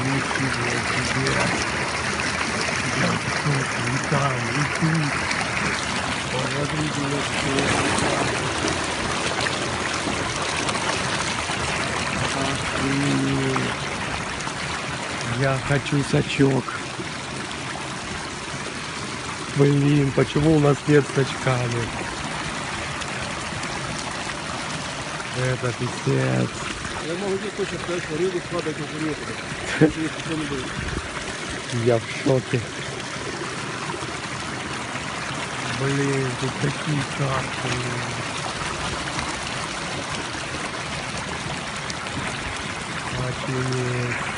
Ничего себе. Я тут летаю, летю. Посмотрите на все. Охренеть. Я хочу сачок. Блин, почему у нас нет сачками? Это пиздец. Я могу тебе точно сказать, что рыбу складывать уже некуда. Я в шоке. Блин, тут такие карты. Охренеть.